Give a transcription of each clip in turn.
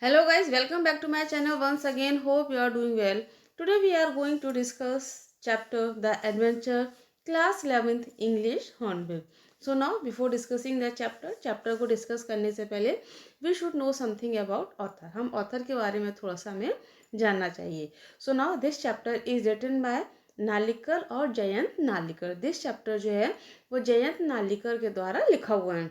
Hello guys, welcome back to my channel once again. Hope you are doing well. Today we are going to discuss chapter The Adventure Class 11th English Hornbill. So now before discussing the chapter को discuss करने से पहले we should know something about author. हम author के बारे में थोड़ा सा हमें जानना चाहिए. So now this chapter is written by Nalikar और जयंत नालिकर. This chapter जो है वो जयंत नालिकर के द्वारा लिखा हुआ है.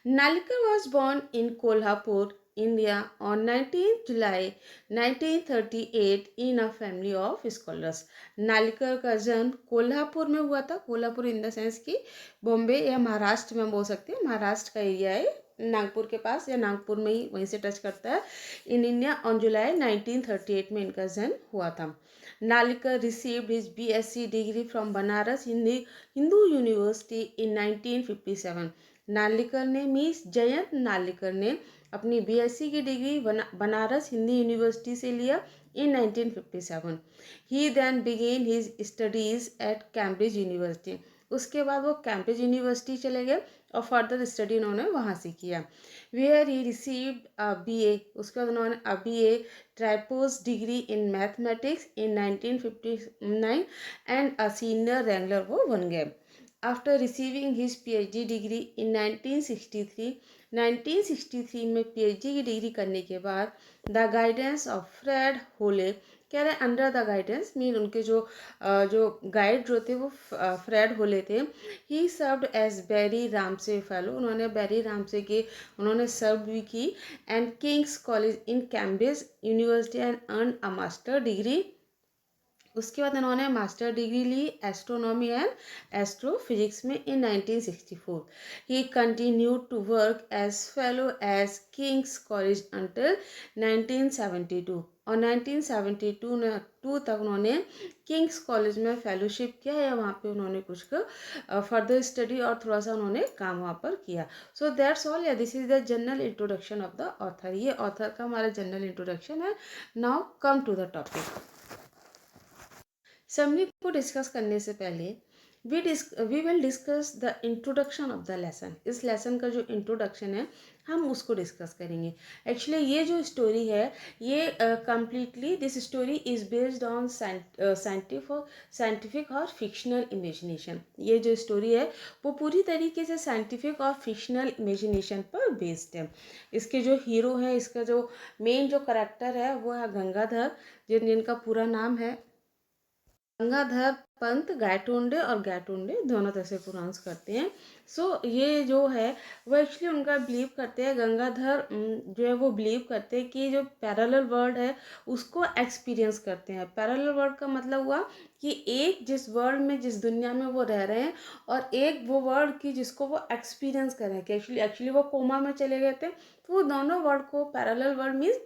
Nalekar was born in Kolhapur, India on 19th July 1938 in a family of scholars. Nalikar का जन्म कोल्हापुर में हुआ था. कोल्हापुर इन द सेंस कि बॉम्बे या महाराष्ट्र में हम बोल सकते हैं. महाराष्ट्र का एरिया है नागपुर के पास या नागपुर में ही वहीं से टच करता है. इन इंडिया ऑन जुलाई 1938 में इनका जन्म हुआ था. Narlikar received his BSc degree from Banaras Hindu University in 1957. Narlikar ने मिस जयंत नालिकर ने अपनी बीएससी की डिग्री बनारस हिंदी यूनिवर्सिटी से लिया in 1957. He then began his studies at Cambridge University. उसके बाद वो कैम्ब्रिज यूनिवर्सिटी चले गए और फर्दर स्टडी उन्होंने वहाँ से किया. Where he received BA. उसके बाद उन्होंने BA tripos degree in mathematics in 1959 and a senior wrangler वो बन गए. After receiving his PhD degree in 1963 में PhD की डिग्री करने के बाद द गाइडेंस ऑफ फ्रेड होले कह रहे अंडर द गाइडेंस मीन उनके जो गाइड जो थे वो फ्रेड होले थे. He served as Berry Ramsey fellow. उन्होंने बेरी रामसे के उन्होंने सर्व भी की and King's College in Cambridge University and earn a master degree. उसके बाद इन्होंने मास्टर डिग्री ली एस्ट्रोनॉमी एंड एस्ट्रोफिजिक्स में in 1964. He continued to work as fellow as King's College until 1972. और 1972 तक उन्होंने किंग्स कॉलेज में फेलोशिप किया या वहाँ पे उन्होंने कुछ फर्दर स्टडी और थोड़ा सा उन्होंने काम वहाँ पर किया. So that's all. Yeah this is the general introduction of the author. ये ऑथर का हमारा जनरल इंट्रोडक्शन है. Now come to the topic. Summary को डिस्कस करने से पहले we will discuss the introduction of the lesson. इस लेसन का जो इंट्रोडक्शन है हम उसको डिस्कस करेंगे. एक्चुअली ये जो स्टोरी है ये completely this story is based on scientific और फिक्शनल इमेजिनेशन. ये जो स्टोरी है वो पूरी तरीके से साइंटिफिक और फिक्शनल इमेजिनेशन पर बेस्ड है. इसके जो हीरो हैं इसका जो मेन जो करेक्टर है वो है गंगाधर जिनका पूरा नाम है गंगाधर पंत गायटोंडे और गैटोंडे दोनों तरह से प्रोनाउंस करते हैं. ये जो है वो एक्चुअली उनका बिलीव करते हैं गंगाधर जो है वो बिलीव करते हैं कि जो पैरेलल वर्ल्ड है उसको एक्सपीरियंस करते हैं. पैरेलल वर्ल्ड का मतलब हुआ कि एक जिस वर्ल्ड में जिस दुनिया में वो रह रहे हैं और एक वो वर्ल्ड की जिसको वो एक्सपीरियंस कर रहे हैं कि एक्चुअली वो कोमा में चले गए थे. तो वो दोनों वर्ल्ड को पैरेलल वर्ल्ड मीन्स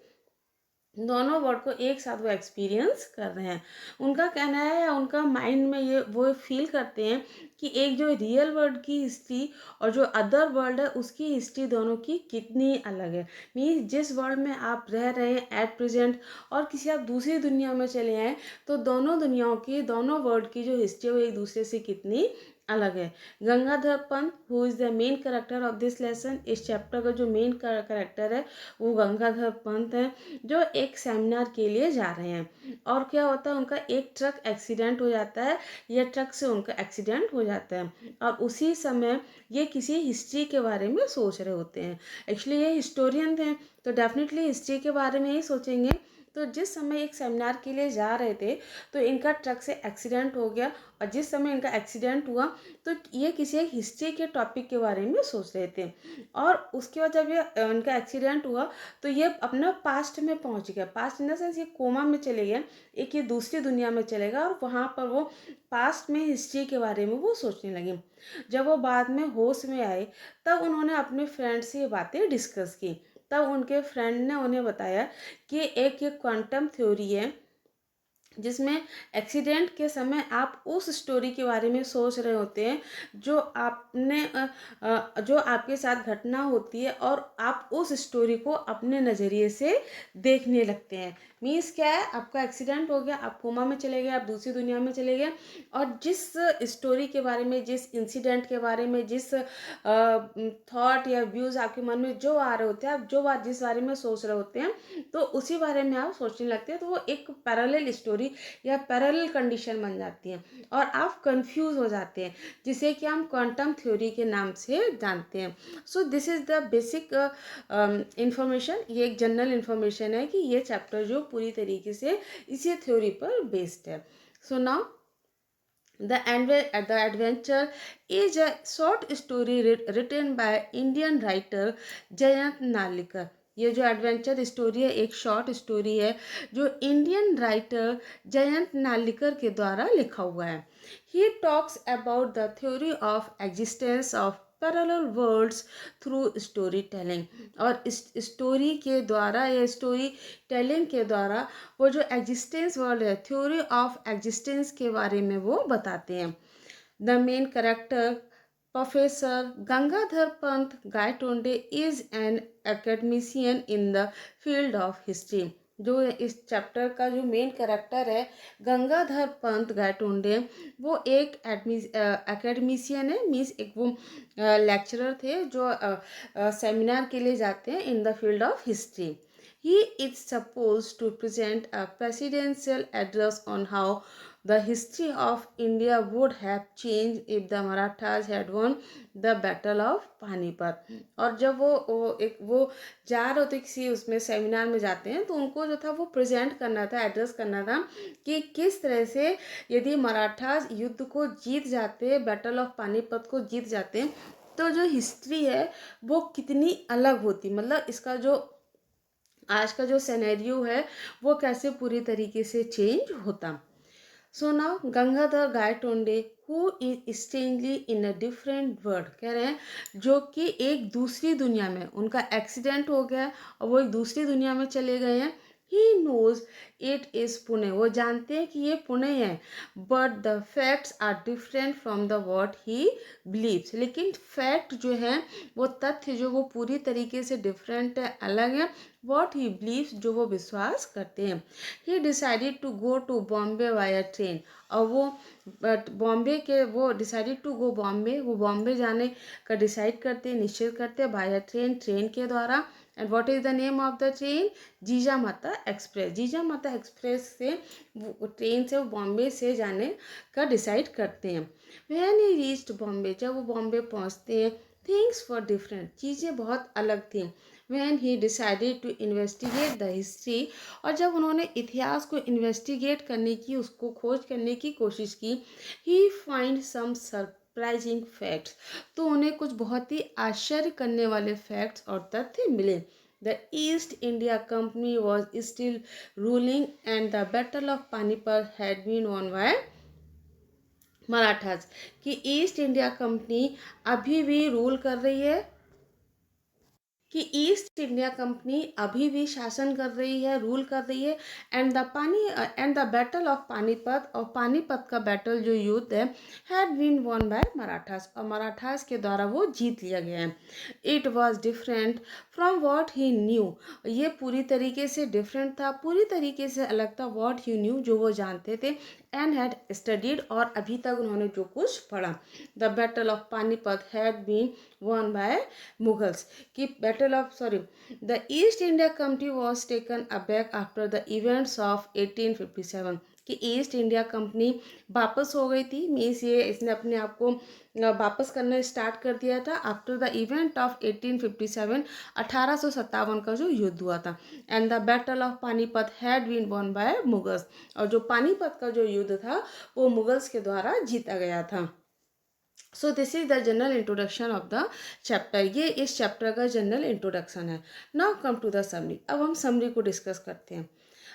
दोनों वर्ड को एक साथ वो एक्सपीरियंस कर रहे हैं. उनका कहना है या उनका माइंड में ये वो फील करते हैं कि एक जो रियल वर्ल्ड की हिस्ट्री और जो अदर वर्ल्ड है उसकी हिस्ट्री दोनों की कितनी अलग है. मीन्स जिस वर्ल्ड में आप रह रहे हैं एट प्रेजेंट और किसी आप दूसरी दुनिया में चले आए तो दोनों दुनियाओं की दोनों वर्ल्ड की जो हिस्ट्री है वो एक दूसरे से कितनी अलग है. Gangadhar Pant who is the main character of this lesson. इस चैप्टर का जो मेन करेक्टर है वो गंगाधर पंत है जो एक सेमिनार के लिए जा रहे हैं. और क्या होता है उनका एक ट्रक एक्सीडेंट हो जाता है या ट्रक से उनका एक्सीडेंट हो जाता है और उसी समय ये किसी हिस्ट्री के बारे में सोच रहे होते हैं. एक्चुअली ये हिस्टोरियन थे तो डेफिनेटली हिस्ट्री के बारे में ही सोचेंगे. तो जिस समय एक सेमिनार के लिए जा रहे थे तो इनका ट्रक से एक्सीडेंट हो गया और जिस समय इनका एक्सीडेंट हुआ तो ये किसी एक हिस्ट्री के टॉपिक के बारे में सोच रहे थे. और उसके बाद जब ये इनका एक्सीडेंट हुआ तो ये अपना पास्ट में पहुंच गया. पास्ट इन द सेंस ये कोमा में चले गए. एक ये दूसरी दुनिया में चलेगा और वहाँ पर वो पास्ट में हिस्ट्री के बारे में वो सोचने लगे. जब वो बाद में होश में आए तब उन्होंने अपने फ्रेंड से ये बातें डिस्कस की. तब उनके फ्रेंड ने उन्हें बताया कि एक ये क्वांटम थ्योरी है जिसमें एक्सीडेंट के समय आप उस स्टोरी के बारे में सोच रहे होते हैं जो जो आपके साथ घटना होती है, और आप उस स्टोरी को अपने नज़रिए से देखने लगते हैं। मीन्स क्या है, आपका एक्सीडेंट हो गया, आप कोमा में चले गए, आप दूसरी दुनिया में चले गए, और जिस स्टोरी के बारे में, जिस इंसिडेंट के बारे में, जिस थॉट या व्यूज़ आपके मन में जो आ रहे होते हैं, आप जो बात जिस बारे में सोच रहे होते हैं, तो उसी बारे में आप सोचने लगते हैं। तो वो एक पैरेलल स्टोरी या पैरेलल कंडीशन बन जाती है और आप कंफ्यूज हो जाते हैं, जिसे कि हम क्वांटम थ्योरी के नाम से जानते हैं। So this is the basic information. ये एक जनरल इंफॉर्मेशन है कि ये चैप्टर जो पूरी तरीके से इसी थ्योरी पर बेस्ड है। So now The Adventure is a short story written by Indian writer Jayant Nalikar. ये जो एडवेंचर स्टोरी है एक शॉर्ट स्टोरी है जो इंडियन राइटर जयंत नालिकर के द्वारा लिखा हुआ है। He talks about the theory of existence of parallel worlds through story telling. और इस स्टोरी के द्वारा या स्टोरी टेलिंग के द्वारा वो जो एग्जिस्टेंस वर्ल्ड है, थ्योरी ऑफ एग्जिस्टेंस के बारे में वो बताते हैं। The main character professor Gangadhar Pant Gaitonde is an academician in the field of history. जो इस चैप्टर का जो मेन करेक्टर है गंगाधर पंत गायटोंडे, वो एक एकेडमिशियन है। मीन्स एक वो लेक्चरर थे जो सेमिनार के लिए जाते हैं इन the field of history. He is supposed to present a presidential address on how the history of India would have changed if the Marathas had won the Battle of Panipat। और जब वो जा रहे होते किसी उसमें सेमिनार में जाते हैं, तो उनको जो था वो प्रेजेंट करना था, एड्रेस करना था कि किस तरह से यदि मराठास युद्ध को जीत जाते, बैटल ऑफ पानीपत को जीत जाते, तो जो हिस्ट्री है वो कितनी अलग होती। मतलब इसका जो आज का जो सिनेरियो है वो कैसे पूरी तरीके से चेंज होता। So now Gangadhar Gaitonde who is strangely in a different world, कह रहे हैं जो कि एक दूसरी दुनिया में, उनका एक्सीडेंट हो गया और वो एक दूसरी दुनिया में चले गए हैं। He knows it is Pune, वो जानते हैं कि ये पुणे है, but the facts are different from the what he believes. लेकिन फैक्ट जो है, वो तथ्य जो वो पूरी तरीके से डिफरेंट है, अलग है वॉट ही बिलीव्स, जो वो विश्वास करते हैं। He decided to go to Bombay via train, और वो बॉम्बे के वो डिसाइडेड टू गो बॉम्बे, वो बॉम्बे जाने का डिसाइड करते हैं, निश्चित करते हैं बाया ट्रेन, ट्रेन के द्वारा। And what is the name of the train? जीजा माता एक्सप्रेस। जीजा माता एक्सप्रेस से वो ट्रेन से वो बॉम्बे से जाने का डिसाइड करते हैं। व्हेन ही रीच्ड बॉम्बे, जब वो बॉम्बे पहुंचते हैं, थिंग्स वर डिफरेंट, चीज़ें बहुत अलग थी। When he decided to investigate the history, और जब उन्होंने इतिहास को इन्वेस्टिगेट करने की, उसको खोज करने की कोशिश की, ही फाइंड सम सरप्राइजिंग फैक्ट्स, तो उन्हें कुछ बहुत ही आश्चर्य करने वाले फैक्ट्स और तथ्य मिले। The East India Company was still ruling and the battle of Panipat had been won by Marathas, कि ईस्ट इंडिया कंपनी अभी भी रूल कर रही है, कि ईस्ट इंडिया कंपनी अभी भी शासन कर रही है, रूल कर रही है। And the battle of Panipat, और पानीपत का बैटल जो युद्ध है, had been won by Marathas, और मराठास के द्वारा वो जीत लिया गया है। It was different from what he knew, ये पूरी तरीके से डिफरेंट था, पूरी तरीके से अलग था, वॉट ही न्यू, जो वो जानते थे, एंड हैड स्टडीड, और अभी तक उन्होंने जो कुछ पढ़ा। The battle of Panipat had been won by Mughals, कि battle of the East India Company was taken aback after the events of 1857, कि ईस्ट इंडिया कंपनी वापस हो गई थी। मीन्स ये इसने अपने आप को वापस करना स्टार्ट कर दिया था आफ्टर द इवेंट ऑफ 1857, 1857 का जो युद्ध हुआ था। And the battle of Panipat had been won by Mughals, और जो पानीपत का जो युद्ध था वो मुगल्स के द्वारा जीता गया था। So this is the general introduction of the chapter, ये इस चैप्टर का जनरल इंट्रोडक्शन है। Now come to the summary, अब हम समरी को डिस्कस करते हैं।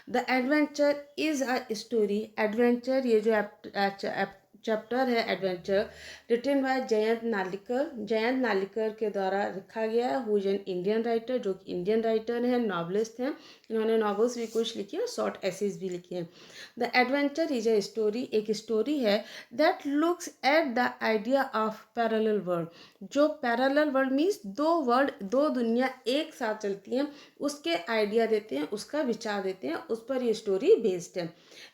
The adventure is a story, adventure ये जो चैप्टर है adventure, written by Jayant Narlikar. Jayant Narlikar के द्वारा लिखा गया है, who is an Indian writer, जो कि इंडियन राइटर हैं, नॉवलिस्ट हैं। इन्होंने नॉवेल्स भी कुछ लिखी है और शॉर्ट एसेज भी लिखे हैं। The adventure is a story, एक स्टोरी है that looks at the idea of parallel world. जो पैरेलल वर्ल्ड मीन्स दो वर्ल्ड, दो दुनिया एक साथ चलती हैं, उसके आइडिया देते हैं, उसका विचार देते हैं, उस पर ये स्टोरी बेस्ड है।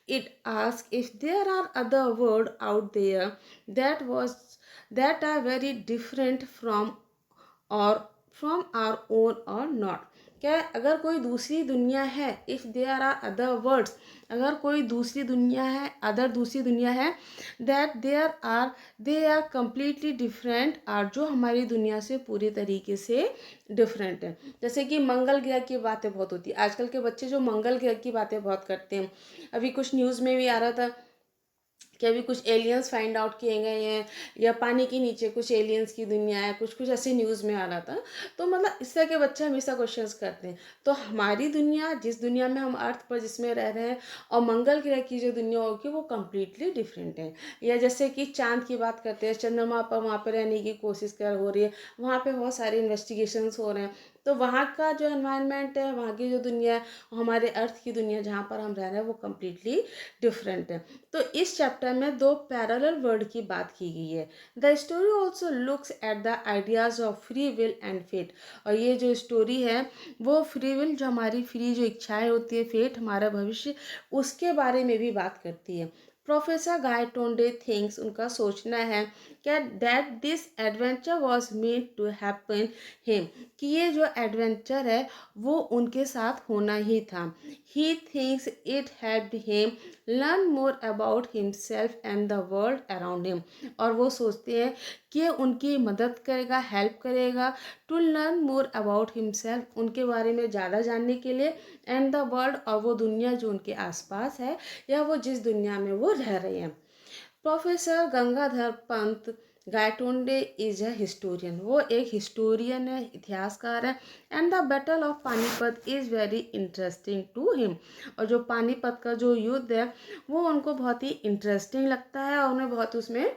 It ask if there are other world out there that are very different from our own or not। क्या अगर कोई दूसरी दुनिया है, if there are other worlds, अगर कोई दूसरी दुनिया है, अदर दूसरी दुनिया है, दे आर कम्प्लीटली डिफरेंट, और जो हमारी दुनिया से पूरी तरीके से डिफरेंट है। जैसे कि मंगल ग्रह की बातें बहुत होती है, आजकल के बच्चे जो मंगल ग्रह की बातें बहुत करते हैं। अभी कुछ न्यूज़ में भी आ रहा था कि अभी कुछ एलियंस फाइंड आउट किए गए हैं, या पानी के नीचे कुछ एलियंस की दुनिया है, कुछ कुछ ऐसे न्यूज़ में आ रहा था। तो मतलब इस तरह के बच्चे हमेशा क्वेश्चंस करते हैं। तो हमारी दुनिया, जिस दुनिया में हम अर्थ पर जिसमें रह रहे हैं, और मंगल ग्रह की जो दुनिया होगी वो कम्प्लीटली डिफरेंट है। या जैसे कि चांद की बात करते हैं, चंद्रमा पर वहाँ पर रहने की कोशिश हो रही है, वहाँ पर बहुत सारे इन्वेस्टिगेशंस हो रहे हैं। तो वहाँ का जो एनवायरनमेंट है, वहाँ की जो दुनिया है, हमारे अर्थ की दुनिया जहाँ पर हम रह रहे हैं, वो कम्प्लीटली डिफरेंट है। तो इस चैप्टर में दो पैरेलल वर्ल्ड की बात की गई है। The story also looks at the ideas of free will and fate. और ये जो स्टोरी है वो फ्री विल, जो हमारी फ्री जो इच्छाएं होती है, फेट हमारा भविष्य, उसके बारे में भी बात करती है। प्रोफेसर गायटोंडे थिंक्स, उनका सोचना है क्या that this adventure was made to happen him, कि ये जो एडवेंचर है वो उनके साथ होना ही था। He thinks it helped him learn more about himself and the world around him. और वो सोचते हैं कि उनकी मदद करेगा, हेल्प करेगा, to learn more about himself, उनके बारे में ज़्यादा जानने के लिए, एंड द वर्ल्ड, और वो दुनिया जो उनके आसपास है, या वो जिस दुनिया में वो रह रहे हैं। Professor Gangadhar Pant Gaitonde is a historian, वो एक हिस्टोरियन है, इतिहासकार है। And the battle of Panipat is very interesting to him. और जो पानीपत का जो युद्ध है वो उनको बहुत ही इंटरेस्टिंग लगता है, और उन्हें बहुत उसमें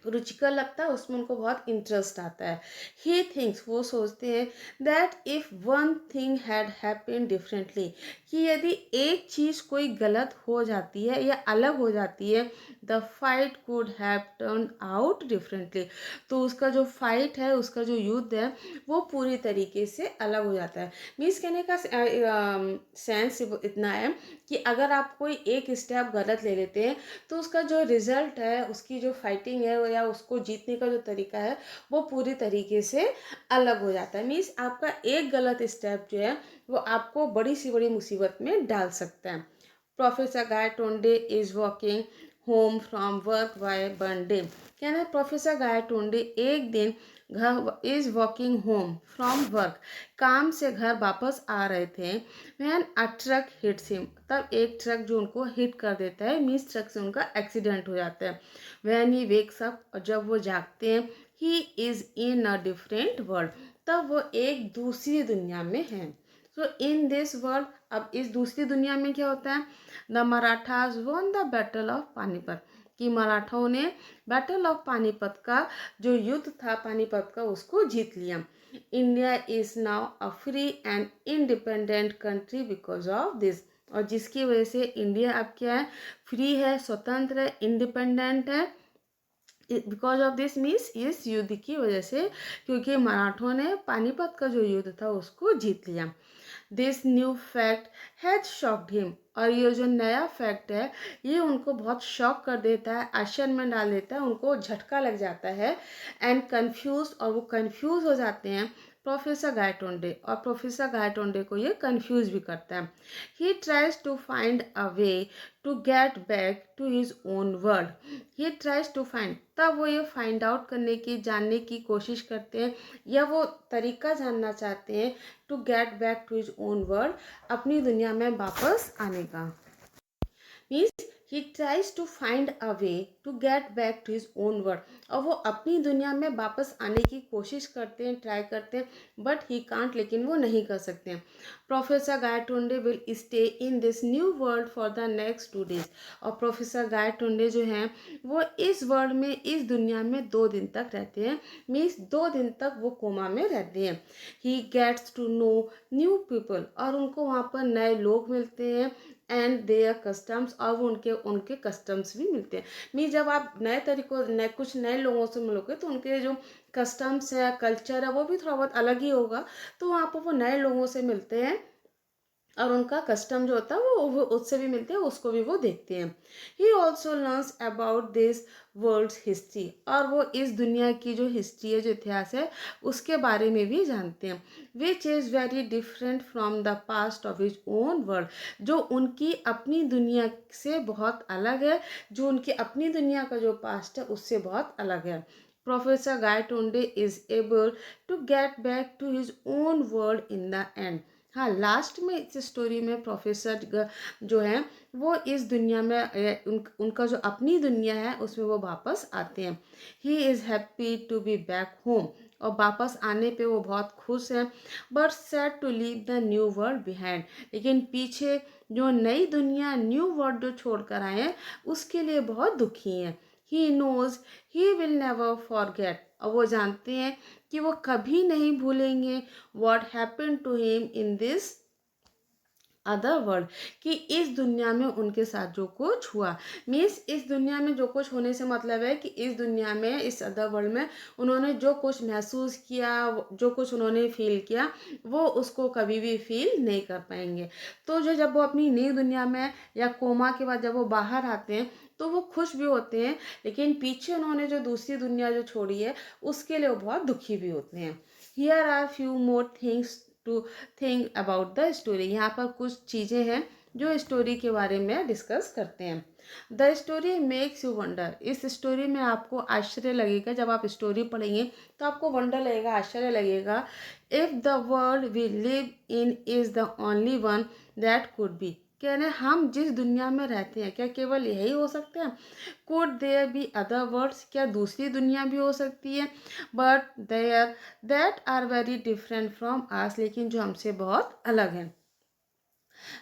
रुचिकर लगता है, उसमें उनको बहुत इंटरेस्ट आता है। ही थिंक्स, वो सोचते हैं, that if one thing had happened differently, कि यदि एक चीज़ कोई गलत हो जाती है या अलग हो जाती है, the fight could have turn out differently, तो उसका जो फाइट है, उसका जो युद्ध है, वो पूरी तरीके से अलग हो जाता है। मीन्स कहने का सेंस इतना है कि अगर आप कोई एक स्टेप गलत ले लेते हैं, तो उसका जो रिजल्ट है, उसकी जो फाइटिंग है, या उसको जीतने का जो तरीका है, वो पूरी तरीके से अलग हो जाता है। मीन्स आपका एक गलत स्टेप जो है वो आपको बड़ी सी बड़ी मुसीबत में डाल सकता है। Professor Gaitonde is walking home from work by Bombay, कहना है प्रोफेसर गायटोंडे एक दिन घर is walking home from work, काम से घर वापस आ रहे थे। When a truck hits him, तब एक ट्रक जो उनको हिट कर देता है, मीन्स ट्रक से उनका एक्सीडेंट हो जाता है। व्हेन ही वेक्स अप, और जब वो जागते हैं, he is in a different world, तब वो एक दूसरी दुनिया में है। सो इन दिस वर्ल्ड, अब इस दूसरी दुनिया में क्या होता है, the Marathas won the battle of Panipat, कि मराठाओं ने बैटल ऑफ पानीपत का जो युद्ध था, पानीपत का, उसको जीत लिया। India is now a free and independent country because of this, और जिसकी वजह से इंडिया अब क्या है, फ्री है, स्वतंत्र है, इंडिपेंडेंट है। बिकॉज ऑफ दिस मीन्स इस युद्ध की वजह से, क्योंकि मराठों ने पानीपत का जो युद्ध था उसको जीत लिया। This new fact has shocked him, और ये जो नया फैक्ट है ये उनको बहुत शॉक कर देता है, आश्चर्य में डाल देता है, उनको झटका लग जाता है। एंड कन्फ्यूज, और वो कन्फ्यूज हो जाते हैं प्रोफेसर गायटोंडे, और प्रोफेसर गायटोंडे को ये कन्फ्यूज भी करता है। He tries to find a way to get back to his own world, he tries to find, तब वो ये फाइंड आउट करने की, जानने की कोशिश करते हैं, या वो तरीका जानना चाहते हैं to get back to his own world, अपनी दुनिया में वापस आने का। Means he tries to find a way to get back to his own world, और वो अपनी दुनिया में वापस आने की कोशिश करते हैं, ट्राई करते हैं, बट ही कांट, लेकिन वो नहीं कर सकते हैं। Professor Gaitonde will stay in this new world for the next 2 days, और प्रोफेसर गायटोंडे जो हैं वो इस वर्ल्ड में, इस दुनिया में 2 दिन तक रहते हैं, मीन्स 2 दिन तक वो कोमा में रहते हैं। He gets to know new people, और उनको वहाँ पर नए लोग मिलते हैं, एंड देयर कस्टम्स, और वो उनके उनके कस्टम्स भी मिलते हैं। मीन जब आप नए तरीकों नए कुछ नए लोगों से मिलोगे तो उनके जो कस्टम्स है, कल्चर है, वो भी थोड़ा बहुत अलग ही होगा। तो वहाँ पर वो नए लोगों से मिलते हैं, और उनका कस्टम जो होता है वो उससे भी मिलते हैं, उसको भी वो देखते हैं। He also learns about this world's history, और वो इस दुनिया की जो हिस्ट्री है, जो इतिहास है, उसके बारे में भी जानते हैं। Which is very different from the past of his own world, जो उनकी अपनी दुनिया से बहुत अलग है, जो उनकी अपनी दुनिया का जो पास्ट है उससे बहुत अलग है। Professor Gaitonde is able to get back to his own world in the end. हाँ, लास्ट में इस स्टोरी में प्रोफेसर जो है वो इस दुनिया में उनका जो अपनी दुनिया है उसमें वो वापस आते हैं। He is happy to be back home, और वापस आने पे वो बहुत खुश हैं, but sad to leave the new world behind, लेकिन पीछे जो नई दुनिया, न्यू वर्ल्ड जो छोड़ कर आए हैं उसके लिए बहुत दुखी हैं। He knows he will never forget, और वो जानते हैं कि वो कभी नहीं भूलेंगे what happened to him in this other world, कि इस दुनिया में उनके साथ जो कुछ हुआ। मीन्स इस दुनिया में जो कुछ होने से मतलब है कि इस दुनिया में, इस अदर वर्ल्ड में उन्होंने जो कुछ महसूस किया, जो कुछ उन्होंने फील किया, वो उसको कभी भी फील नहीं कर पाएंगे। तो जो जब वो अपनी नई दुनिया में या कोमा के बाद जब वो बाहर आते हैं तो वो खुश भी होते हैं, लेकिन पीछे उन्होंने जो दूसरी दुनिया जो छोड़ी है उसके लिए वो बहुत दुखी भी होते हैं। Here are few more things to think about the story, यहाँ पर कुछ चीज़ें हैं जो स्टोरी के बारे में डिस्कस करते हैं। The story makes you wonder, इस स्टोरी में आपको आश्चर्य लगेगा, जब आप स्टोरी पढ़ेंगे तो आपको वंडर लगेगा, आश्चर्य लगेगा। If the world we live in is the only one that could be, कह रहे हम जिस दुनिया में रहते हैं क्या केवल यही हो सकता है? Could there be other worlds, क्या दूसरी दुनिया भी हो सकती है? But there that are very different from us, लेकिन जो हमसे बहुत अलग हैं।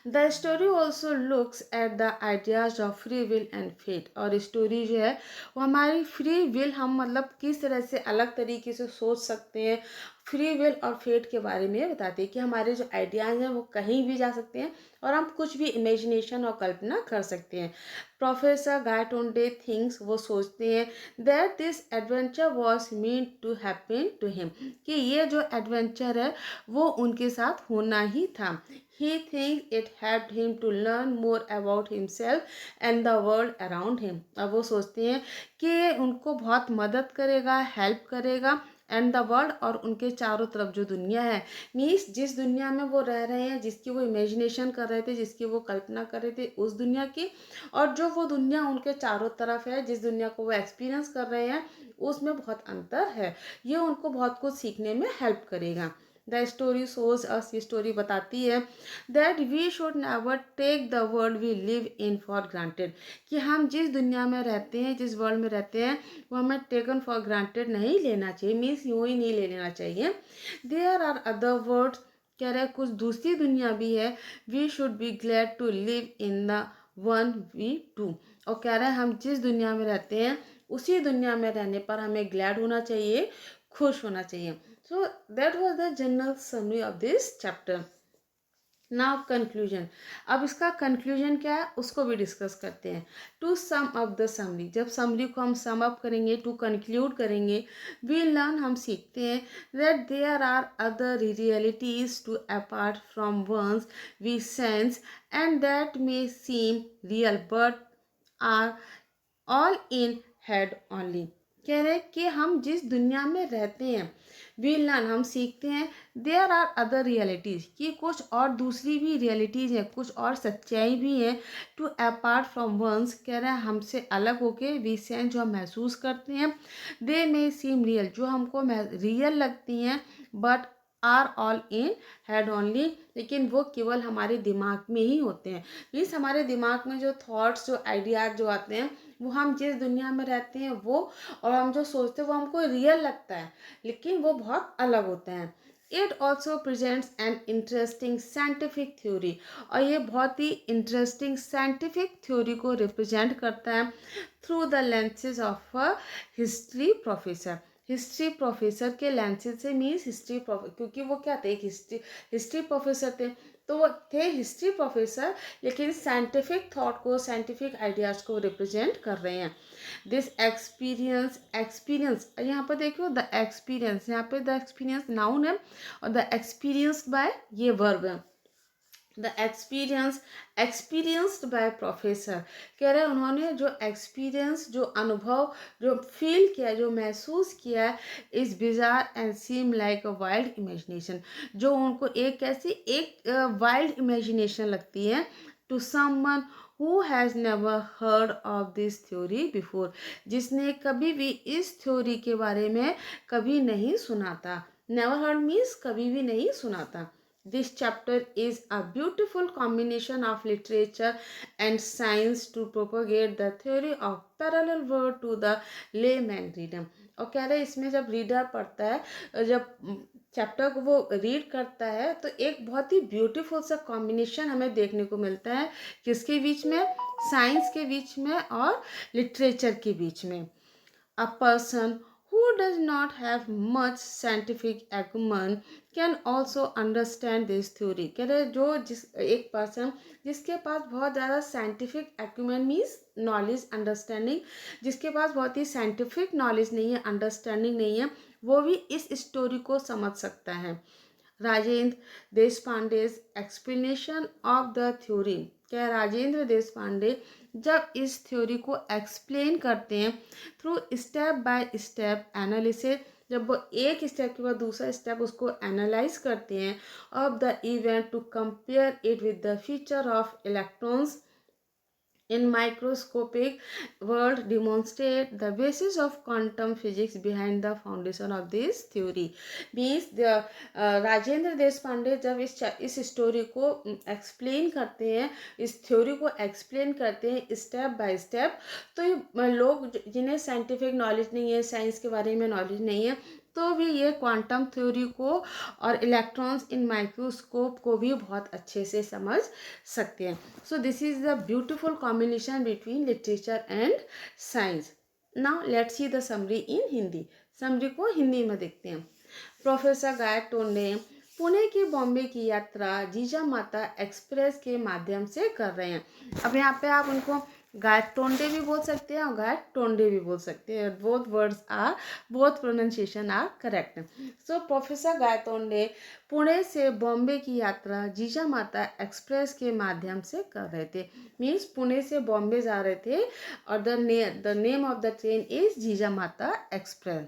The story also looks at the ideas of free will and fate, और स्टोरी जो है वो हमारी फ्री विल, हम मतलब किस तरह से अलग तरीके से सोच सकते हैं, फ्री विल और फेट के बारे में बताती है कि हमारे जो आइडियाज़ हैं वो कहीं भी जा सकते हैं, और हम कुछ भी इमेजिनेशन और कल्पना कर सकते हैं। प्रोफेसर गायटोंडे थिंक्स, वो सोचते हैं that this adventure was meant to happen to him, कि ये जो एडवेंचर है वो उनके साथ होना ही था। He thinks it helped him to learn more about himself and the world around him, अब वो सोचते हैं कि उनको बहुत मदद करेगा, हेल्प करेगा, एंड द वर्ल्ड, और उनके चारों तरफ जो दुनिया है, मीन्स जिस दुनिया में वो रह रहे हैं, जिसकी वो इमेजिनेशन कर रहे थे, जिसकी वो कल्पना कर रहे थे, उस दुनिया की, और जो वो दुनिया उनके चारों तरफ है, जिस दुनिया को वो एक्सपीरियंस कर रहे हैं, उसमें बहुत अंतर है। ये उनको बहुत कुछ सीखने में हेल्प करेगा। द स्टोरी शोज अस, ये स्टोरी बताती है that we should never take the world we live in for granted, कि हम जिस दुनिया में रहते हैं, जिस वर्ल्ड में रहते हैं, वो हमें टेकन फॉर ग्रांटेड नहीं लेना चाहिए, मीन्स यूँ ही नहीं ले लेना चाहिए। देयर आर अदर वर्ड्स, कह रहे कुछ दूसरी दुनिया भी है। We should be glad to live in the one we too, और कह रहे हैं हम जिस दुनिया में रहते हैं उसी दुनिया में रहने पर हमें ग्लैड होना चाहिए, खुश होना चाहिए। So that was the general summary of this chapter. Now conclusion. अब इसका conclusion क्या है उसको भी डिस्कस करते हैं। To sum up the summary, जब summary को हम sum up करेंगे, to conclude करेंगे, we learn, हम सीखते हैं that there are other realities to apart from ones we sense and that may seem real but are all in head only। कह रहे कि हम जिस दुनिया में रहते हैं, वी लर्न, हम सीखते हैं, देयर आर अदर रियलिटीज़, कि कुछ और दूसरी भी रियलिटीज़ हैं, कुछ और सच्चाई भी हैं, टू अपार्ट फ्रॉम वंस, कह रहे हैं हमसे अलग होके, वी सेंस, जो हम महसूस करते हैं, दे मे सीम रियल, जो हमको रियल लगती हैं, but are all in head only, लेकिन वो केवल हमारे दिमाग में ही होते हैं। मीन्स हमारे दिमाग में जो थॉट्स, जो आइडियाज जो आते हैं, वो हम जिस दुनिया में रहते हैं वो, और हम जो सोचते हैं वो हमको रियल लगता है, लेकिन वो बहुत अलग होते हैं। It also presents an interesting scientific theory, और ये बहुत ही इंटरेस्टिंग साइंटिफिक थ्योरी को रिप्रेजेंट करता है through the lenses of a history professor. History professor के लेंसेज से, मीन्स हिस्ट्री क्योंकि वो क्या थे, एक हिस्ट्री प्रोफेसर थे, तो वो थे हिस्ट्री प्रोफेसर, लेकिन साइंटिफिक थॉट को, साइंटिफिक आइडियाज को रिप्रेजेंट कर रहे हैं। दिस एक्सपीरियंस यहाँ पर देखो, द एक्सपीरियंस, यहाँ पे द एक्सपीरियंस नाउन है और द एक्सपीरियंस्ड बाय ये वर्ब है। द एक्सपीरियंस्ड बाय प्रोफेसर, कह रहे हैं उन्होंने जो एक्सपीरियंस, जो अनुभव, जो फील किया, जो महसूस किया, is bizarre and seem like a wild imagination, जो उनको एक कैसी, एक वाइल्ड इमेजिनेशन लगती है, to someone who has never heard of this theory before, जिसने कभी भी इस थ्योरी के बारे में कभी नहीं सुना था। नेवर हर्ड मीन्स कभी भी नहीं सुना था। This chapter is a beautiful combination of literature and science to propagate the theory of parallel world to the layman reader. और कह रहे हैं इसमें जब रीडर पढ़ता है, जब चैप्टर को वो रीड करता है, तो एक बहुत ही ब्यूटीफुल सा कॉम्बिनेशन हमें देखने को मिलता है, किसके बीच में, साइंस के बीच में और लिटरेचर के बीच में। A person who does not have much scientific acumen can also understand this theory। कह रहे जो जिस एक पर्सन जिसके पास बहुत ज़्यादा scientific acumen means knowledge, understanding, जिसके पास बहुत ही साइंटिफिक नॉलेज नहीं है, अंडरस्टैंडिंग नहीं है, वो भी इस स्टोरी को समझ सकता है। राजेंद्र देश Pandey's explanation of the theory, क्या राजेंद्र देश पांडे जब इस थ्योरी को एक्सप्लेन करते हैं through step by step analysis, जब वो एक स्टेप के बाद दूसरा स्टेप उसको एनालाइज करते हैं of the event to compare it with the feature of electrons in microscopic world, demonstrate the basis of quantum physics behind the foundation of this theory। means the Rajendra देश पांडे जब इस story को explain करते हैं, इस theory को explain करते हैं स्टेप बाय स्टेप, तो ये लोग जिन्हें साइंटिफिक नॉलेज नहीं है, साइंस के बारे में नॉलेज नहीं है, तो भी ये क्वांटम थ्योरी को और इलेक्ट्रॉन्स इन माइक्रोस्कोप को भी बहुत अच्छे से समझ सकते हैं। सो this is the beautiful combination between literature and science. Now let's see the summary in Hindi. Summary को हिंदी में देखते हैं। प्रोफेसर गायटोन ने पुणे के बॉम्बे की यात्रा जीजा माता एक्सप्रेस के माध्यम से कर रहे हैं। अब यहाँ पे आप उनको गायटोंडे भी बोल सकते हैं और गायटोंडे भी बोल सकते हैं। Both pronunciation are correct. So professor Gaitonde Pune से बॉम्बे की यात्रा जीजा माता एक्सप्रेस के माध्यम से कर रहे थे। मीन्स पुणे से बॉम्बे जा रहे थे और the name of the train is जीजा माता एक्सप्रेस।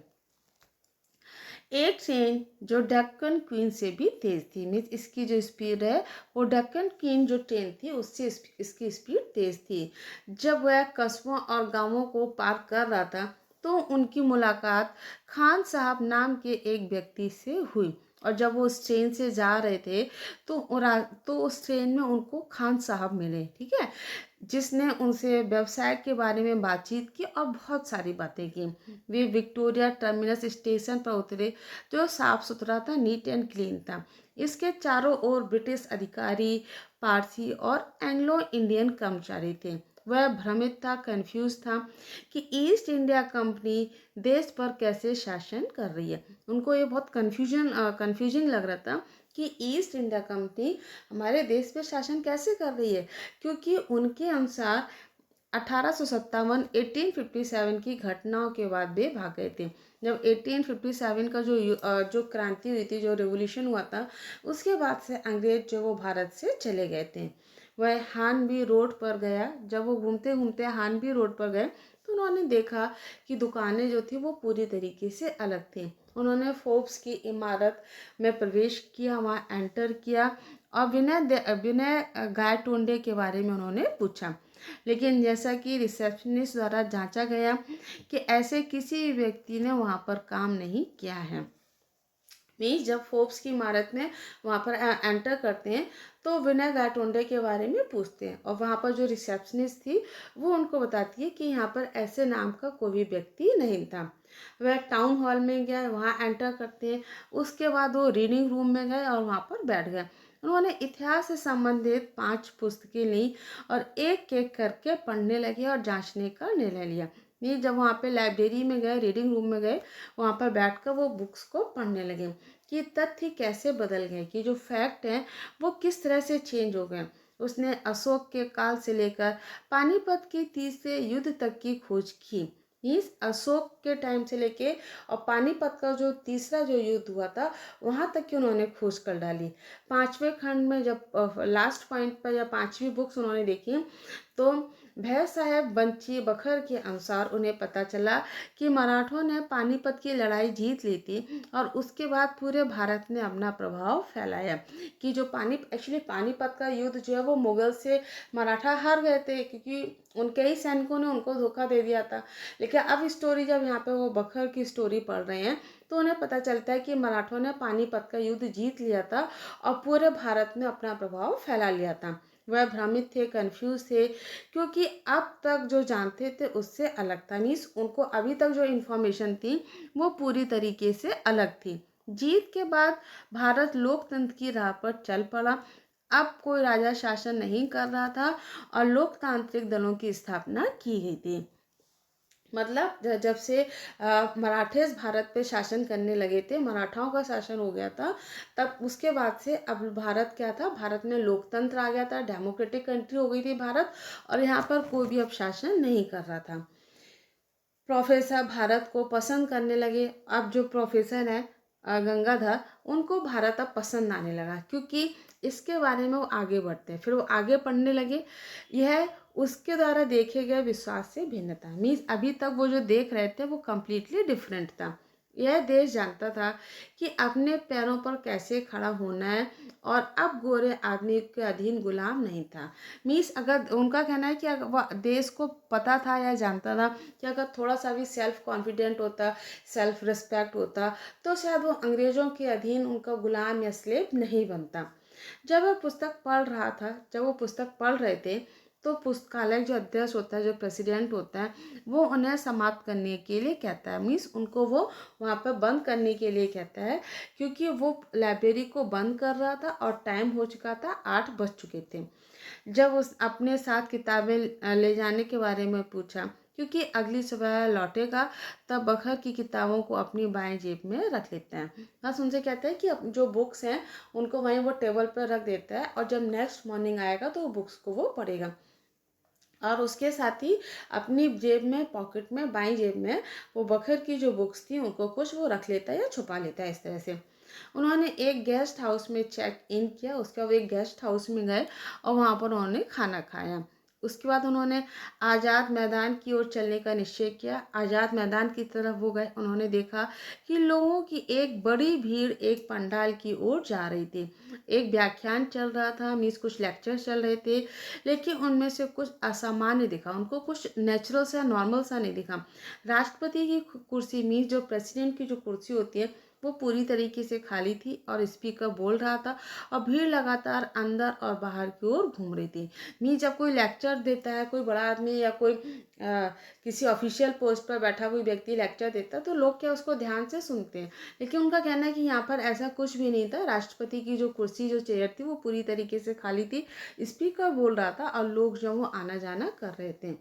एक ट्रेन जो डेक्कन क्वीन से भी तेज़ थी, मीन्स इसकी जो स्पीड है वो डेक्कन क्वीन जो ट्रेन थी उससे इसकी स्पीड तेज़ थी। जब वह कस्बों और गांवों को पार कर रहा था तो उनकी मुलाकात खान साहब नाम के एक व्यक्ति से हुई, और जब वो उस ट्रेन से जा रहे थे तो उस ट्रेन में उनको खान साहब मिले, ठीक है, जिसने उनसे व्यवसाय के बारे में बातचीत की और बहुत सारी बातें की। वे विक्टोरिया टर्मिनस स्टेशन पर उतरे जो साफ सुथरा था, नीट एंड क्लीन था। इसके चारों ओर ब्रिटिश अधिकारी, पारसी और एंग्लो इंडियन कर्मचारी थे। वह भ्रमित था, कंफ्यूज था कि ईस्ट इंडिया कंपनी देश पर कैसे शासन कर रही है। उनको ये बहुत कंफ्यूजिंग लग रहा था कि ईस्ट इंडिया कंपनी हमारे देश पे शासन कैसे कर रही है, क्योंकि उनके अनुसार 1857 की घटनाओं के बाद वे भाग गए थे। जब 1857 का जो क्रांति हुई थी, जो रेवोल्यूशन हुआ था, उसके बाद से अंग्रेज जो वो भारत से चले गए थे। वह हानबी रोड पर गया। जब वो घूमते घूमते हानबी रोड पर गए तो उन्होंने देखा कि दुकानें जो थी वो पूरी तरीके से अलग थी। उन्होंने फोर्ब्स की इमारत में प्रवेश किया, वहाँ एंटर किया और विनय गायटोंडे के बारे में उन्होंने पूछा, लेकिन जैसा कि रिसेप्शनिस्ट द्वारा जांचा गया कि ऐसे किसी व्यक्ति ने वहाँ पर काम नहीं किया है। मीन्स जब फोर्ब्स की इमारत में वहाँ पर एंटर करते हैं तो विनय गायटोंडे के बारे में पूछते हैं और वहाँ पर जो रिसेप्शनिस्ट थी वो उनको बताती है कि यहाँ पर ऐसे नाम का कोई भी व्यक्ति नहीं था। वह टाउन हॉल में गया, वहाँ एंटर करते हैं। उसके बाद वो रीडिंग रूम में गए और वहाँ पर बैठ गए। उन्होंने इतिहास से संबंधित 5 पुस्तकें ली और एक एक करके पढ़ने लगे और जांचने का निर्णय लिया। ये जब वहाँ पे लाइब्रेरी में गए, रीडिंग रूम में गए, वहाँ पर बैठकर वो बुक्स को पढ़ने लगे कि तथ्य कैसे बदल गए, कि जो फैक्ट हैं वो किस तरह से चेंज हो गए। उसने अशोक के काल से लेकर पानीपत की तीसरे युद्ध तक की खोज की। इस अशोक के टाइम से लेके और पानीपत का जो तीसरा जो युद्ध हुआ था वहाँ तक की उन्होंने खोज कर डाली। 5वें खंड में जब लास्ट पॉइंट पर या 5वीं बुक्स उन्होंने देखी तो भैया साहब बंची बखर के अनुसार उन्हें पता चला कि मराठों ने पानीपत की लड़ाई जीत ली थी और उसके बाद पूरे भारत ने अपना प्रभाव फैलाया। कि जो एक्चुअली पानीपत का युद्ध जो है वो मुगल से मराठा हार गए थे क्योंकि उनके ही सैनिकों ने उनको धोखा दे दिया था। लेकिन अब स्टोरी जब यहाँ पे वो बखर की स्टोरी पढ़ रहे हैं तो उन्हें पता चलता है कि मराठों ने पानीपत का युद्ध जीत लिया था और पूरे भारत में अपना प्रभाव फैला लिया था। वह भ्रमित थे, कंफ्यूज थे, क्योंकि अब तक जो जानते थे उससे अलग था। मीन्स उनको अभी तक जो इन्फॉर्मेशन थी वो पूरी तरीके से अलग थी। जीत के बाद भारत लोकतंत्र की राह पर चल पड़ा। अब कोई राजा शासन नहीं कर रहा था और लोकतांत्रिक दलों की स्थापना की गई थी। मतलब जब से मराठे भारत पे शासन करने लगे थे, मराठाओं का शासन हो गया था, तब उसके बाद से अब भारत क्या था, भारत में लोकतंत्र आ गया था, डेमोक्रेटिक कंट्री हो गई थी भारत। और यहाँ पर कोई भी अब शासन नहीं कर रहा था। प्रोफेसर भारत को पसंद करने लगे। अब जो प्रोफेसर है गंगाधर, उनको भारत अब पसंद आने लगा क्योंकि इसके बारे में वो आगे बढ़ते हैं। फिर वो आगे पढ़ने लगे। यह उसके द्वारा देखे गए विश्वास से भिन्न था। मीन्स अभी तक वो जो देख रहे थे वो कम्प्लीटली डिफरेंट था। यह देश जानता था कि अपने पैरों पर कैसे खड़ा होना है और अब गोरे आदमी के अधीन गुलाम नहीं था। मीन्स अगर उनका कहना है कि अगर वह देश को पता था या जानता था कि अगर थोड़ा सा भी सेल्फ कॉन्फिडेंट होता, सेल्फ रिस्पेक्ट होता, तो शायद वो अंग्रेजों के अधीन उनका गुलाम या स्लेव नहीं बनता। जब वो पुस्तक पढ़ रहे थे तो पुस्तकालय जो अध्यक्ष होता है, जो प्रेसिडेंट होता है, वो उन्हें समाप्त करने के लिए कहता है। मीन्स उनको वो वहाँ पर बंद करने के लिए कहता है क्योंकि वो लाइब्रेरी को बंद कर रहा था और टाइम हो चुका था, 8 बज चुके थे। जब उस अपने साथ किताबें ले जाने के बारे में पूछा क्योंकि अगली सुबह लौटेगा, तब बखर की किताबों को अपनी बाएं जेब में रख लेता है। बस उनसे कहता है कि जो बुक्स हैं उनको वहीं वो टेबल पर रख देता है और जब नेक्स्ट मॉर्निंग आएगा तो वो बुक्स को वो पढ़ेगा। और उसके साथ ही अपनी जेब में, पॉकेट में, बाईं जेब में वो बखर की जो बुक्स थी उनको कुछ वो रख लेता है या छुपा लेता है। इस तरह से उन्होंने एक गेस्ट हाउस में चेक इन किया। उसके बाद एक गेस्ट हाउस में गए और वहाँ पर उन्होंने खाना खाया। उसके बाद उन्होंने आज़ाद मैदान की ओर चलने का निश्चय किया। आज़ाद मैदान की तरफ वो गए। उन्होंने देखा कि लोगों की एक बड़ी भीड़ एक पंडाल की ओर जा रही थी। एक व्याख्यान चल रहा था, मीन्स कुछ लेक्चर चल रहे थे, लेकिन उनमें से कुछ असामान्य दिखा। उनको कुछ नेचुरल सा, नॉर्मल सा नहीं दिखा। राष्ट्रपति की कुर्सी, मीन्स जो प्रेसिडेंट की जो कुर्सी होती है, वो पूरी तरीके से खाली थी और स्पीकर बोल रहा था और भीड़ लगातार अंदर और बाहर की ओर घूम रही थी। मीन्स जब कोई लेक्चर देता है, कोई बड़ा आदमी या कोई किसी ऑफिशियल पोस्ट पर बैठा कोई व्यक्ति लेक्चर देता है तो लोग क्या उसको ध्यान से सुनते हैं। लेकिन उनका कहना है कि यहाँ पर ऐसा कुछ भी नहीं था। राष्ट्रपति की जो कुर्सी, जो चेयर थी, वो पूरी तरीके से खाली थी। स्पीकर बोल रहा था और लोग जो वो आना जाना कर रहे थे।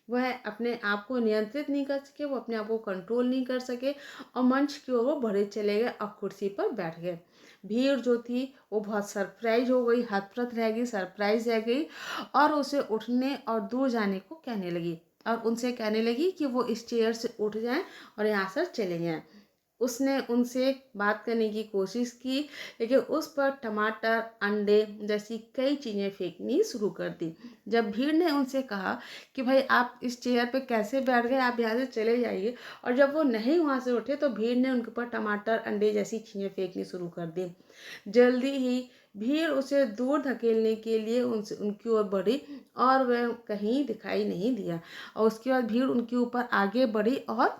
वह अपने आप को नियंत्रित नहीं कर सके, वो अपने आप को कंट्रोल नहीं कर सके और मंच की ओर वो बढ़े चले गए और कुर्सी पर बैठ गए। भीड़ जो थी वो बहुत सरप्राइज हो गई, हतप्रत रह गई, सरप्राइज रह गई और उसे उठने और दूर जाने को कहने लगी और उनसे कहने लगी कि वो इस चेयर से उठ जाएं और यहाँ से चले जाएं। उसने उनसे बात करने की कोशिश की लेकिन उस पर टमाटर, अंडे जैसी कई चीज़ें फेंकनी शुरू कर दी। जब भीड़ ने उनसे कहा कि भाई आप इस चेयर पे कैसे बैठ गए, आप यहाँ से चले जाइए, और जब वो नहीं वहाँ से उठे तो भीड़ ने उनके ऊपर टमाटर, अंडे जैसी चीज़ें फेंकनी शुरू कर दी। जल्दी ही भीड़ उसे दूर धकेलने के लिए उनसे उनकी ओर बढ़ी और वह कहीं दिखाई नहीं दिया और उसके बाद भीड़ उनके ऊपर आगे बढ़ी और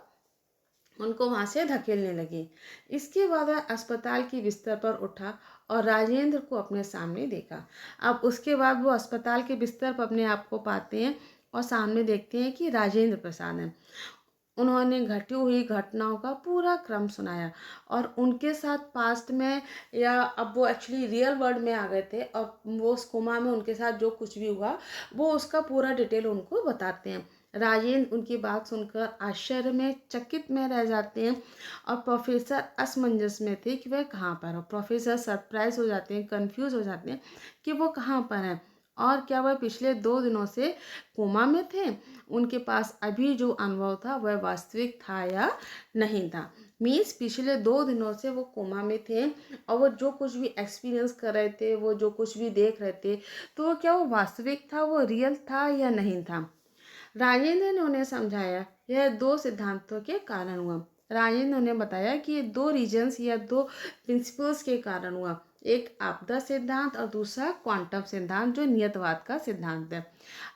उनको वहाँ से धकेलने लगी। इसके बाद वह अस्पताल की बिस्तर पर उठा और राजेंद्र को अपने सामने देखा। अब उसके बाद वो अस्पताल के बिस्तर पर अपने आप को पाते हैं और सामने देखते हैं कि राजेंद्र प्रसाद हैं। उन्होंने घटी हुई घटनाओं का पूरा क्रम सुनाया और उनके साथ पास्ट में, या अब वो एक्चुअली रियल वर्ल्ड में आ गए थे और वो उस कोमा में उनके साथ जो कुछ भी हुआ वो उसका पूरा डिटेल उनको बताते हैं। राजेंद्र उनकी बात सुनकर आश्चर्य में चकित में रह जाते हैं और प्रोफेसर असमंजस में थे कि वह कहाँ पर हो। प्रोफेसर सरप्राइज हो जाते हैं, कंफ्यूज हो जाते हैं कि वो कहाँ पर हैं और क्या वह पिछले 2 दिनों से कोमा में थे। उनके पास अभी जो अनुभव था वह वास्तविक था या नहीं था। मीन्स पिछले 2 दिनों से वो कोमा में थे और वो जो कुछ भी एक्सपीरियंस कर रहे थे, वो जो कुछ भी देख रहे थे, तो वो क्या वो वास्तविक था, वो रियल था या नहीं था। राजेंद्र ने उन्हें समझाया यह 2 सिद्धांतों के कारण हुआ। राजेंद्र ने बताया कि ये 2 रीजन्स या 2 प्रिंसिपल्स के कारण हुआ। एक आपदा सिद्धांत और दूसरा क्वांटम सिद्धांत जो नियतवाद का सिद्धांत है।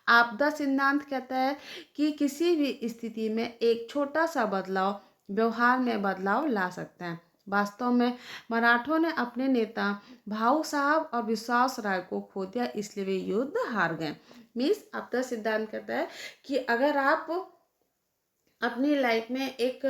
आपदा सिद्धांत कहता है कि किसी भी स्थिति में एक छोटा सा बदलाव व्यवहार में बदलाव ला सकता है। वास्तव में मराठों ने अपने नेता भाऊ साहब और विश्वास राय को खो दिया, इसलिए वे युद्ध हार गए। मीन्स आपदा सिद्धांत कहता है कि अगर आप अपनी लाइफ में एक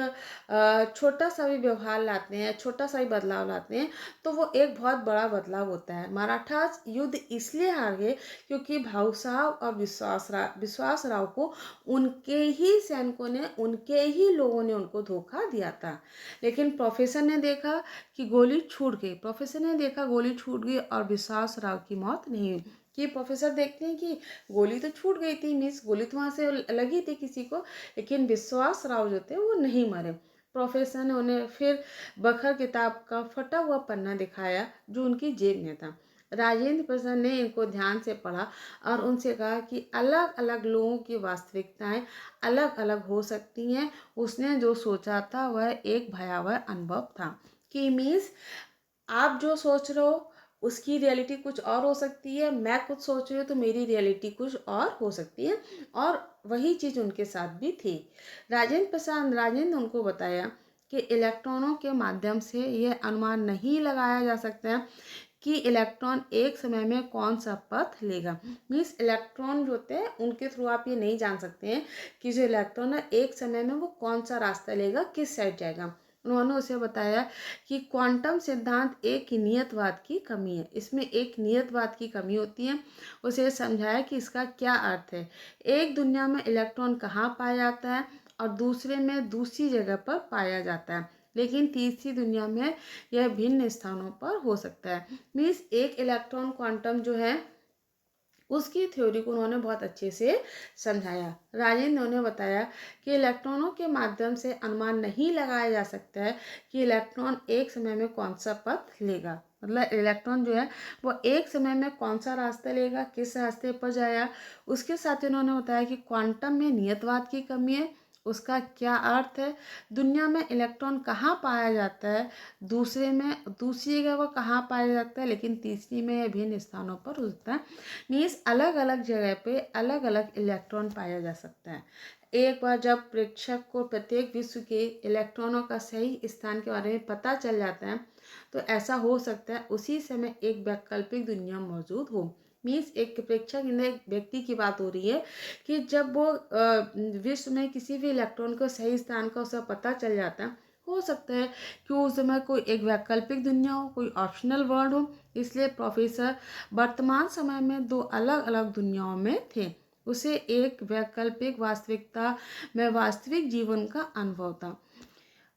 छोटा सा भी व्यवहार लाते हैं, छोटा सा भी बदलाव लाते हैं, तो वो एक बहुत बड़ा बदलाव होता है। मराठा युद्ध इसलिए हार गए क्योंकि भाऊ साहब और विश्वास राव को उनके ही सैनिकों ने, उनके ही लोगों ने उनको धोखा दिया था। लेकिन प्रोफेसर ने देखा कि गोली छूट गई, प्रोफेसर ने देखा गोली छूट गई और विश्वास राव की मौत नहीं हुई। कि प्रोफेसर देखते हैं कि गोली तो छूट गई थी, मिस गोली तो वहाँ से लगी थी किसी को, लेकिन विश्वास राव जो थे वो नहीं मरे। प्रोफेसर ने उन्हें फिर बखर किताब का फटा हुआ पन्ना दिखाया जो उनकी जेब में था। राजेंद्र प्रसाद ने इनको ध्यान से पढ़ा और उनसे कहा कि अलग अलग लोगों की वास्तविकताएं अलग अलग हो सकती हैं। उसने जो सोचा था वह एक भयावह अनुभव था। कि मीन्स आप जो सोच रहे हो उसकी रियलिटी कुछ और हो सकती है, मैं कुछ सोच रही हूँ तो मेरी रियलिटी कुछ और हो सकती है। और वही चीज़ उनके साथ भी थी। राजेंद्र उनको बताया कि इलेक्ट्रॉनों के माध्यम से यह अनुमान नहीं लगाया जा सकता है कि इलेक्ट्रॉन एक समय में कौन सा पथ लेगा। मीन्स इलेक्ट्रॉन जो होते हैं उनके थ्रू आप ये नहीं जान सकते हैं कि जो इलेक्ट्रॉन है एक समय में वो कौन सा रास्ता लेगा, किस साइड जाएगा। उन्होंने उसे बताया कि क्वांटम सिद्धांत एक नियतवाद की कमी है, इसमें एक नियतवाद की कमी होती है। उसे समझाया कि इसका क्या अर्थ है। एक दुनिया में इलेक्ट्रॉन कहाँ पाया जाता है और दूसरे में दूसरी जगह पर पाया जाता है, लेकिन तीसरी दुनिया में यह भिन्न स्थानों पर हो सकता है। मीन्स एक इलेक्ट्रॉन क्वांटम जो है उसकी थ्योरी को उन्होंने बहुत अच्छे से समझाया। राजेंद्र ने उन्हें बताया कि इलेक्ट्रॉनों के माध्यम से अनुमान नहीं लगाया जा सकता है कि इलेक्ट्रॉन एक समय में कौन सा पथ लेगा। मतलब इलेक्ट्रॉन जो है वो एक समय में कौन सा रास्ता लेगा, किस रास्ते पर जाएगा। उसके साथ ही उन्होंने बताया कि क्वांटम में नियतवाद की कमी है, उसका क्या अर्थ है, दुनिया में इलेक्ट्रॉन कहाँ पाया जाता है, दूसरे में दूसरी जगह वो कहाँ पाया जाता है, लेकिन तीसरी में यह भिन्न स्थानों पर होता है। मीन्स अलग अलग जगह पे अलग अलग इलेक्ट्रॉन पाया जा सकता है। एक बार जब प्रेक्षक को प्रत्येक विश्व के इलेक्ट्रॉनों का सही स्थान के बारे में पता चल जाता है तो ऐसा हो सकता है उसी समय एक वैकल्पिक दुनिया मौजूद हो। मीन्स एक प्रेक्षक, एक व्यक्ति की बात हो रही है कि जब वो विश्व में किसी भी इलेक्ट्रॉन को सही स्थान का उसे पता चल जाता है, हो सकता है कि उस समय कोई एक वैकल्पिक दुनिया हो, कोई ऑप्शनल वर्ल्ड हो। इसलिए प्रोफेसर वर्तमान समय में 2 अलग अलग दुनियाओं में थे। उसे एक वैकल्पिक वास्तविकता में वास्तविक जीवन का अनुभव था।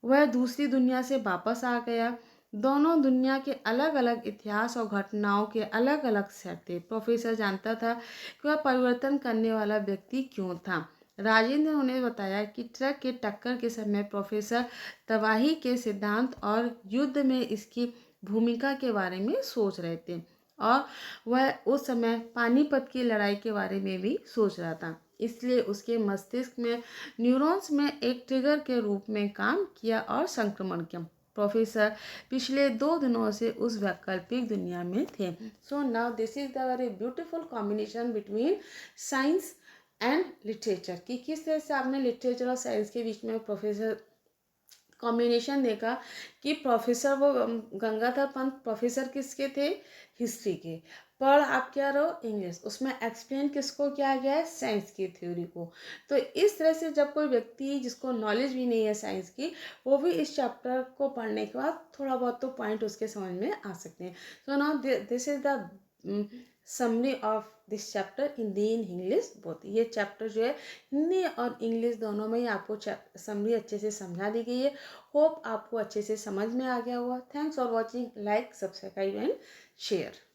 वह दूसरी दुनिया से वापस आ गया। दोनों दुनिया के अलग अलग इतिहास और घटनाओं के अलग अलग सेट थे। प्रोफेसर जानता था कि वह परिवर्तन करने वाला व्यक्ति क्यों था। राजेंद्र ने उन्हें बताया कि ट्रक के टक्कर के समय प्रोफेसर तबाही के सिद्धांत और युद्ध में इसकी भूमिका के बारे में सोच रहे थे और वह उस समय पानीपत की लड़ाई के बारे में भी सोच रहा था। इसलिए उसके मस्तिष्क में न्यूरॉन्स में एक ट्रिगर के रूप में काम किया और संक्रमण किया। प्रोफेसर पिछले 2 दिनों से उस वैकल्पिक दुनिया में थे। So now this is the very beautiful combination between science and literature. कि किस तरह से आपने लिटरेचर और साइंस के बीच में प्रोफेसर कॉम्बिनेशन देखा कि प्रोफेसर वो गंगाधर पंत प्रोफेसर किसके थे, हिस्ट्री के। पढ़ आप क्या रहो, इंग्लिश, उसमें एक्सप्लेन किसको किया गया है, साइंस की थ्योरी को। तो इस तरह से जब कोई व्यक्ति जिसको नॉलेज भी नहीं है साइंस की, वो भी इस चैप्टर को पढ़ने के बाद थोड़ा बहुत तो पॉइंट उसके समझ में आ सकते हैं। So now this is the summary of this chapter Hindi in English both. ये चैप्टर जो है हिंदी और इंग्लिश दोनों में ही आपको समरी अच्छे से समझा दी गई है। होप आपको अच्छे से समझ में आ गया होगा। Thanks for watching, like, subscribe and share.